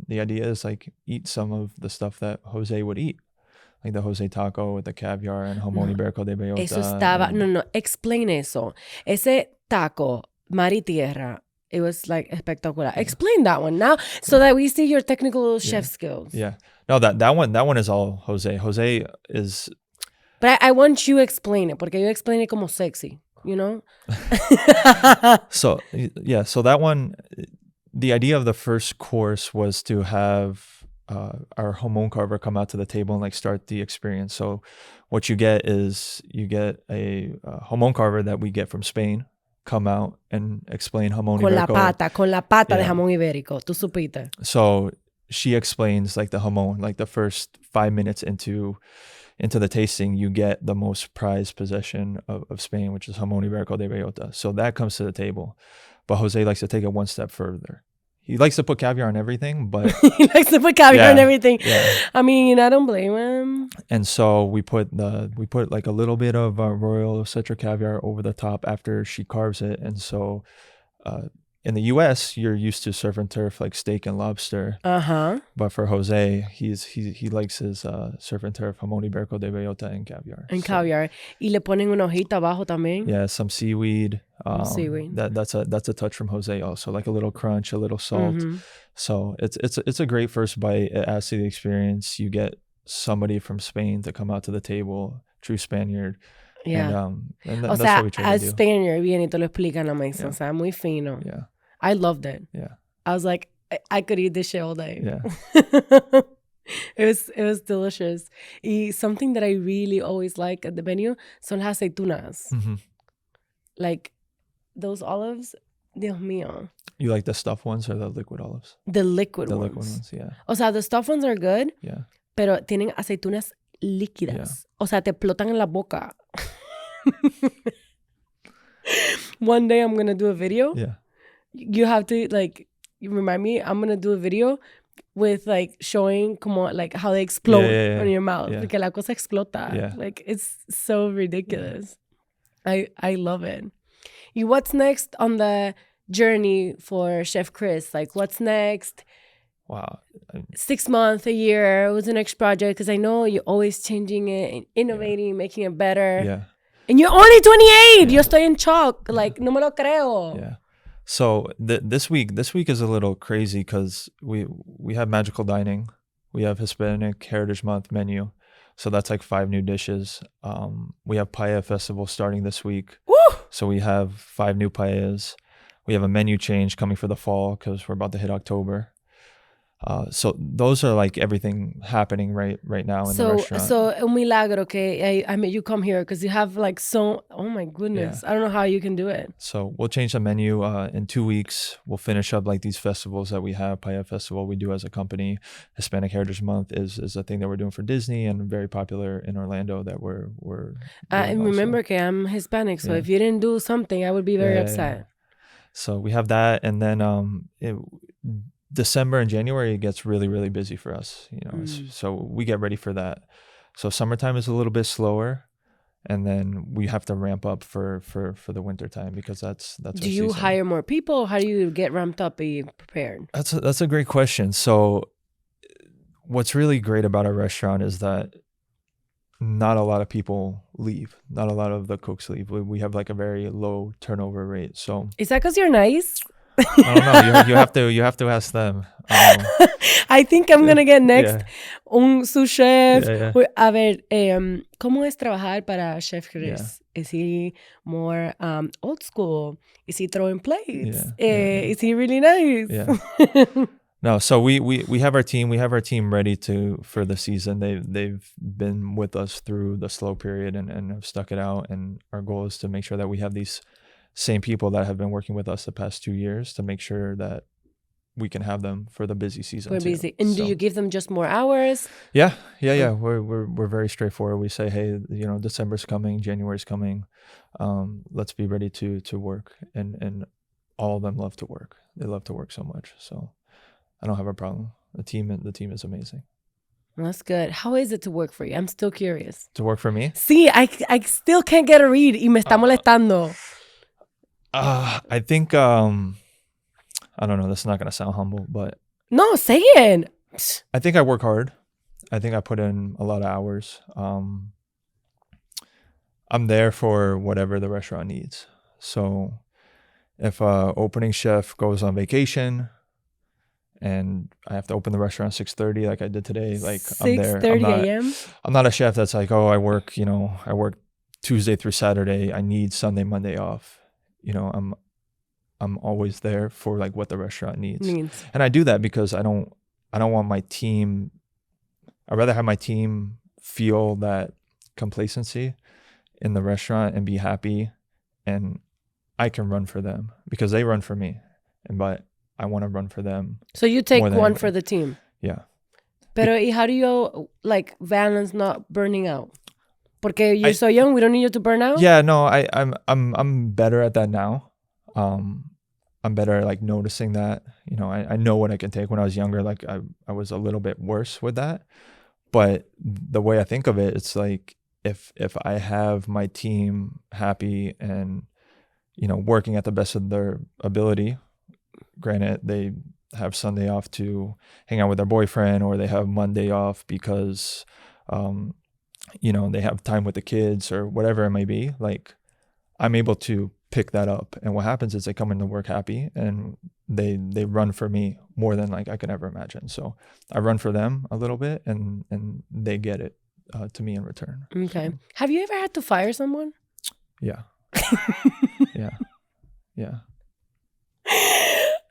the idea is like eat some of the stuff that Jose would eat. Like the Jose taco with the caviar and jamón ibérico de bellota. Eso estaba... No, explain eso. Ese taco, mar y tierra, it was like espectacular. Explain that one now so that we see your technical chef skills. Yeah. No, that one is all Jose. Jose is... But I want you to explain it, porque yo explain it como sexy, you know? So that one, the idea of the first course was to have our jamón carver come out to the table and like start the experience. So what you get is a jamón carver that we get from Spain, come out and explain jamón ibérico. Con la pata de jamón ibérico. Tú supiste. So she explains like the jamón, like the first 5 minutes into the tasting, you get the most prized possession of Spain, which is jamón ibérico de bellota. So that comes to the table. But Jose likes to take it one step further. He likes to put caviar on everything, but He likes to put caviar on everything. Yeah. I mean, I don't blame him. And so we put like a little bit of royal Cetra caviar over the top after she carves it. And so in the U.S., you're used to surf and turf like steak and lobster. But for Jose, he likes his surf and turf jamón ibérico de bellota and caviar. And caviar. Y le ponen una hojita abajo también. Yeah, some seaweed. Seaweed. That's a touch from Jose also, like a little crunch, a little salt. So it's a great first bite. It adds to the experience. You get somebody from Spain to come out to the table, true Spaniard. Yeah. And o that's sea, what we try to as do. Spaniard, viene y te lo explican a mesa. O sea, muy fino. Yeah. I loved it. Yeah. I was like, I could eat this shit all day. Yeah. It was delicious. Y something that I really always like at the menu son las aceitunas. Like those olives, Dios mío. You like the stuffed ones or the liquid olives? The liquid The ones. liquid ones, yeah. O sea, the stuffed ones are good. Yeah. Pero tienen aceitunas líquidas. Yeah. O sea, te explotan en la boca. One day I'm going to do a video. Yeah. You have to, like, you remind me, I'm going to do a video with, like, showing como, like, how they explode in your mouth. Yeah. Porque la cosa explota. Yeah. Like, it's so ridiculous. I love it. Y what's next on the journey for Chef Chris? Like, what's next? Wow. 6 months, a year, what's the next project? Because I know you're always changing it and innovating, making it better. Yeah. And you're only 28. Yo estoy en shock. Like, no me lo creo. Yeah. So this week is a little crazy because we have magical dining. We have Hispanic Heritage Month menu. So that's like 5 new dishes. We have Paella Festival starting this week. Woo! So we have 5 new paellas. We have a menu change coming for the fall because we're about to hit October. So those are like everything happening right now in the restaurant. So un milagro que I made you come here because you have like so, oh my goodness. I don't know how you can do it. So we'll change the menu in 2 weeks. We'll finish up like these festivals that we have. Paella Festival we do as a company. Hispanic Heritage Month is a thing that we're doing for Disney and very popular in Orlando that we're and remember que I'm Hispanic, so if you didn't do something, I would be very upset. Yeah. So we have that, and then December and January, it gets really, really busy for us, you know. So we get ready for that. So summertime is a little bit slower, and then we have to ramp up for the winter time because that's do you season. Hire more people? How do you get ramped up and prepared? That's a great question. So what's really great about our restaurant is that not a lot of people leave. Not a lot of the cooks leave. We have like a very low turnover rate. So is that because you're nice? I don't know. You have to ask them. I think I'm gonna get next un sous chef. A ver, ¿cómo es trabajar para Chef Chris? Is he more old school? Is he throwing plates? Is he really nice? Yeah. No, so we have our team. We have our team ready for the season. They've been with us through the slow period and have stuck it out. And our goal is to make sure that we have these same people that have been working with us the past 2 years to make sure that we can have them for the busy season. We're busy. And do you give them just more hours? Yeah. We're very straightforward. We say, hey, you know, December's coming, January's coming. Let's be ready to work. And all of them love to work. They love to work so much. So I don't have a problem. The team is amazing. That's good. How is it to work for you? I'm still curious. To work for me? Sí, I still can't get a read y me está molestando. I think, I don't know, that's not going to sound humble, but... No, say it. I think I work hard. I think I put in a lot of hours. I'm there for whatever the restaurant needs. So if a opening chef goes on vacation and I have to open the restaurant at 6:30 like I did today, like I'm there. 6:30 a.m.? I'm not a chef that's like, oh, I work Tuesday through Saturday. I need Sunday, Monday off. You know, I'm always there for like what the restaurant needs. And I do that because I don't want my team, I'd rather have my team feel that complacency in the restaurant and be happy, and I can run for them because they run for me, but I want to run for them. So you take one for the team. Yeah. Pero y how do you like balance not burning out? Porque you're so young, we don't need you to burn out? Yeah, no, I'm better at that now. I'm better at like noticing that. You know, I know what I can take. When I was younger, like I was a little bit worse with that. But the way I think of it, it's like if I have my team happy and, you know, working at the best of their ability, granted they have Sunday off to hang out with their boyfriend, or they have Monday off because you know, they have time with the kids or whatever it may be, like I'm able to pick that up. And what happens is they come into work happy and they run for me more than like I could ever imagine. So I run for them a little bit and they get it to me in return. Okay. So, have you ever had to fire someone? yeah. Yeah. Yeah.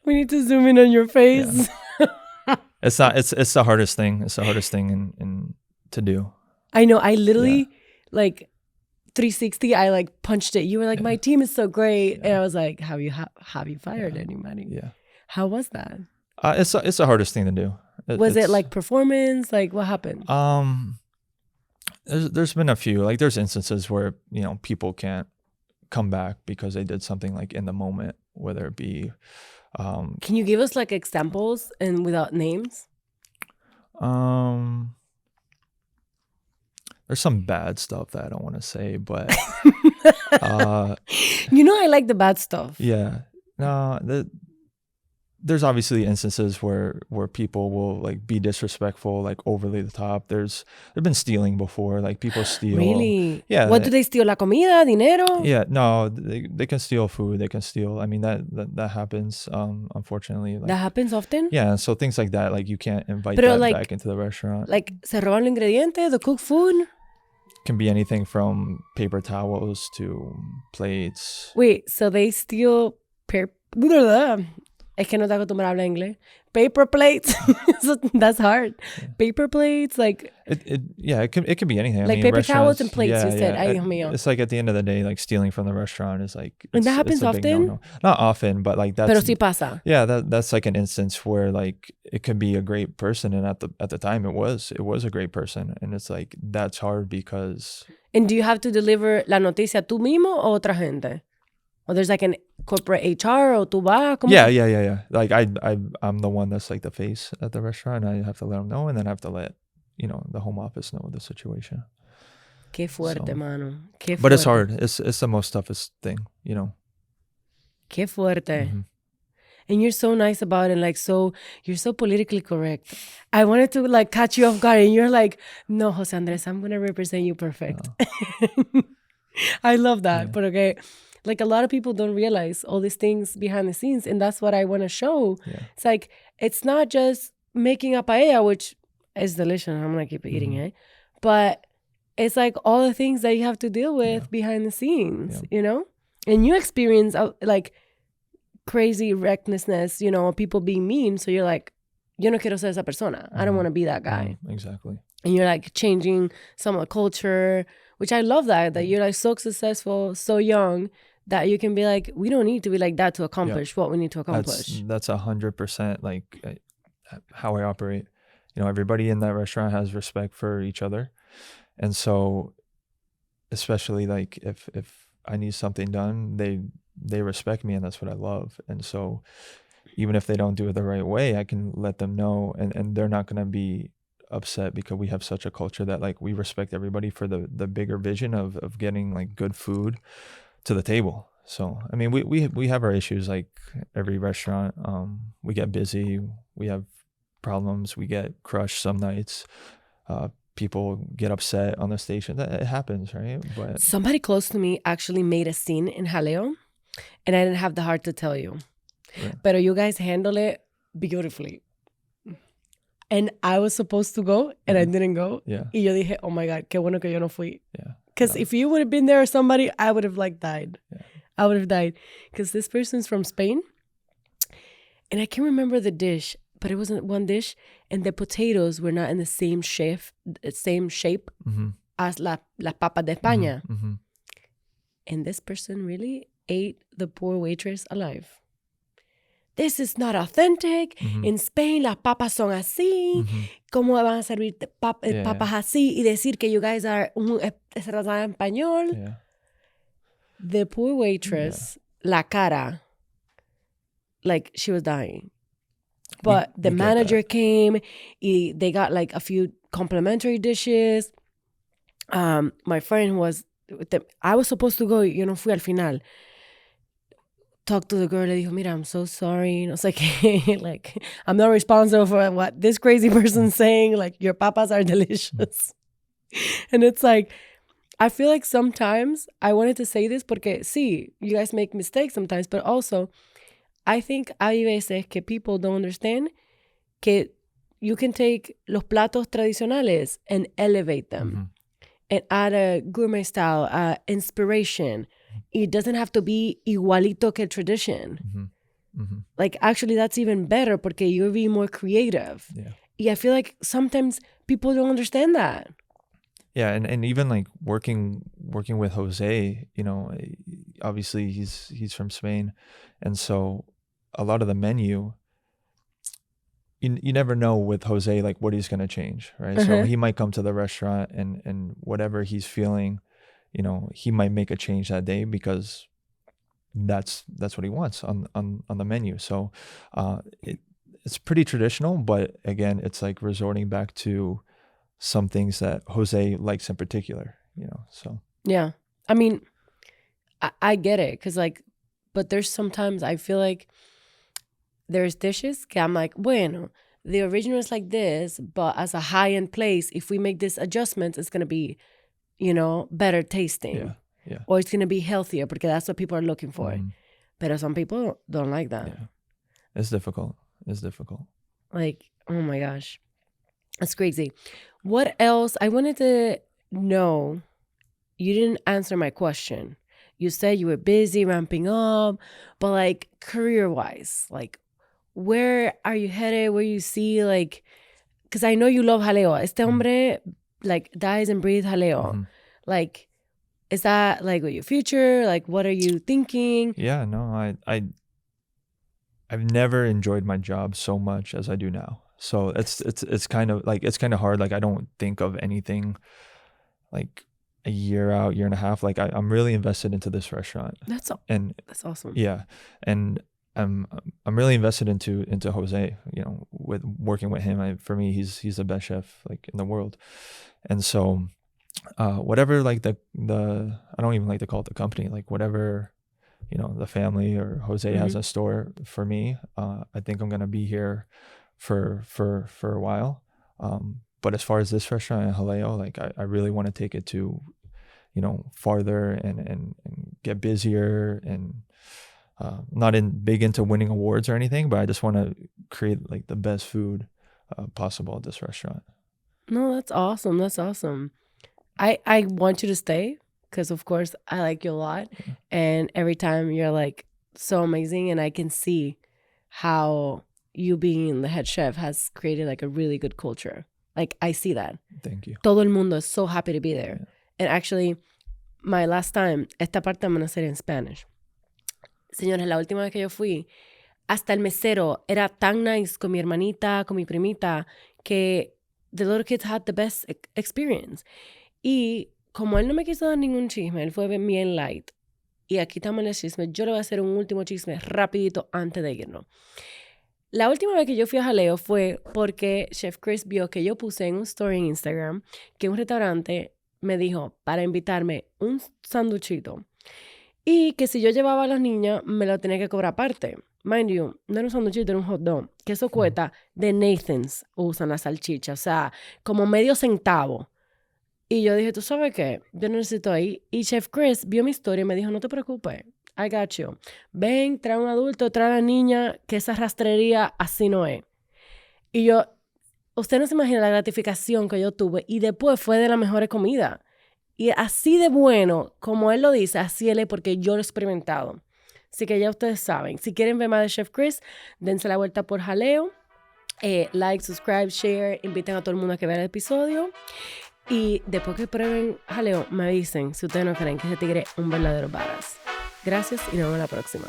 We need to zoom in on your face. Yeah. It's the hardest thing. It's the hardest thing in to do. I know. I literally like 360. I like punched it. You were like, my team is so great, and I was like, have you fired anybody? Yeah. How was that? It's the hardest thing to do. Was it like performance? Like what happened? There's been a few. Like there's instances where, you know, people can't come back because they did something like in the moment, whether it be. Can you give us like examples and without names? There's some bad stuff that I don't want to say, but you know, I like the bad stuff. Yeah. No, there's obviously instances where people will like be disrespectful, like overly the top. There've been stealing before, like people steal. Really? Yeah. What do they steal? La comida, dinero? Yeah. No, they can steal food. They can steal. I mean, that happens. Unfortunately. Like, That happens often? Yeah. So things like that, like you can't invite that like, back into the restaurant. Like se roban los ingredientes, the cooked food? Can be anything from paper towels to plates. Wait, so they steal Es que no te acostumbrado a hablar inglés. Paper plates. So that's hard. Yeah. Paper plates, like... It can be anything. Like I mean, paper towels and plates, you said. Ay, Dios mío. It's like at the end of the day, like stealing from the restaurant is like... And that happens often? No. Not often, but like that's... Pero sí pasa. Yeah, that's like an instance where like it could be a great person, and at the time it was a great person, and it's like that's hard because... And do you have to deliver la noticia tú mismo o otra gente? Or there's like an corporate HR or tú vas? Yeah. Like I'm the one that's like the face at the restaurant. I have to let them know, and then I have to let, you know, the home office know the situation. Qué fuerte, mano. Qué fuerte. But it's hard. It's the most toughest thing, you know. Qué fuerte. Mm-hmm. And you're so nice about it, like you're so politically correct. I wanted to like catch you off guard, and you're like, no, José Andrés, I'm gonna represent you perfect. Oh. I love that. Yeah. But okay. Like a lot of people don't realize all these things behind the scenes, and that's what I want to show. Yeah. It's like, it's not just making a paella, which is delicious. I'm going to keep eating it. But it's like all the things that you have to deal with behind the scenes, you know? And you experience like crazy recklessness, you know, people being mean. So you're like, yo no quiero ser esa persona. I don't want to be that guy. Exactly. And you're like changing some of the culture, which I love that you're like so successful, so young, that you can be like, we don't need to be like that to accomplish what we need to accomplish. That's 100% like how I operate. You know, everybody in that restaurant has respect for each other. And so especially like if I need something done, they respect me, and that's what I love. And so even if they don't do it the right way, I can let them know, and they're not going to be upset, because we have such a culture that like we respect everybody for the bigger vision of getting like good food to the table. So I mean, we have our issues, like every restaurant. We get busy, we have problems, we get crushed some nights, people get upset on the station. It happens, right? But somebody close to me actually made a scene in Jaleo, and I didn't have the heart to tell you. Right. But you guys handle it beautifully. And I was supposed to go, and I didn't go. Yeah. Y yo dije, oh my God, qué bueno que yo no fui. Yeah. Because if you would have been there or somebody, I would have like died. Yeah. I would have died. Because this person's from Spain. And I can't remember the dish, but it wasn't one dish. And the potatoes were not in the same shape as las papas de España. Mm-hmm. And this person really ate the poor waitress alive. This is not authentic. Mm-hmm. In Spain, las papas son así. Mm-hmm. ¿Cómo van a servir papas así y decir que you guys are un español? Yeah. The poor waitress, la cara, like she was dying. But the manager came, they got like a few complimentary dishes. My friend was, I was supposed to go, yo no fui al final. Talked to the girl, le dijo, mira, I'm so sorry. No sé qué. Like, I'm not responsible for what this crazy person's saying. Like, your papas are delicious. And it's like, I feel like sometimes I wanted to say this porque, sí, you guys make mistakes sometimes, but also, I think hay veces que people don't understand que you can take los platos tradicionales and elevate them and add a gourmet style, inspiration. It doesn't have to be igualito que tradition. Like, actually, that's even better porque you're being more creative. Yeah. Yeah, I feel like sometimes people don't understand that. Yeah, and even like working with Jose, you know, obviously he's from Spain, and so a lot of the menu, you never know with Jose like what he's gonna change, right? So he might come to the restaurant and whatever he's feeling, you know, he might make a change that day because that's what he wants on the menu. So it's pretty traditional, but again, it's like resorting back to some things that Jose likes in particular, you know, so. Yeah. I mean, I get it. Cause like, but there's sometimes I feel like there's dishes que I'm like, bueno, the original is like this, but as a high-end place, if we make this adjustment, it's going to be, you know, better tasting. Yeah. Or it's going to be healthier because that's what people are looking for. But some people don't like that. Yeah. It's difficult. Like, oh my gosh. That's crazy. What else? I wanted to know, you didn't answer my question. You said you were busy ramping up, but like career-wise, like where are you headed? Where you see like, because I know you love jaleo. Este hombre like dies and breathes jaleo. Like, is that like your future? Like, what are you thinking? Yeah, no, I've never enjoyed my job so much as I do now. So it's kind of like, it's kind of hard. Like, I don't think of anything like a year out, year and a half. Like I'm really invested into this restaurant. That's awesome. Yeah. And I'm really invested into Jose, you know, with working with him. For me, he's the best chef like in the world. And so whatever, like the I don't even like to call it the company, like whatever, you know, the family or Jose has in store for me, I think I'm gonna be here for a while. But as far as this restaurant in Jaleo, like I really want to take it to, you know, farther and get busier, and not big into winning awards or anything, but I just want to create like the best food possible at this restaurant. No, that's awesome. That's awesome. I want you to stay because, of course, I like you a lot. And every time you're like so amazing, and I can see how you being the head chef has created like a really good culture. Like, I see that. Thank you. Todo el mundo is so happy to be there. Yeah. And actually, my last time, esta parte I'm going to say in Spanish. Señores, la última vez que yo fui, hasta el mesero era tan nice con mi hermanita, con mi primita, que the little kids had the best experience. Y como él no me quiso dar ningún chisme, él fue bien light. Y aquí estamos en el chisme. Yo le voy a hacer un último chisme rapidito antes de irnos. La última vez que yo fui a Jaleo fue porque Chef Chris vio que yo puse en un story en Instagram que un restaurante me dijo para invitarme un sanduchito y que si yo llevaba a las niñas me lo tenía que cobrar aparte. Mind you, no era un sanduchito, era un hot dog. Que eso cuesta de Nathan's usan la salchicha, o sea, como medio centavo. Y yo dije, ¿tú sabes qué? Yo no necesito ahí. Y Chef Chris vio mi historia y me dijo, no te preocupes. I got you. Ven, trae un adulto, trae a la niña, que esa rastrería así no es. Y yo, usted no se imagina la gratificación que yo tuve. Y después fue de las mejores comidas. Y así de bueno, como él lo dice, así él es porque yo lo he experimentado. Así que ya ustedes saben. Si quieren ver más de Chef Chris, dense la vuelta por Jaleo. Like, subscribe, share. Inviten a todo el mundo a que vea el episodio. Y después que prueben Jaleo, me dicen si ustedes no creen que ese tigre es un verdadero badass. Gracias y nos vemos la próxima.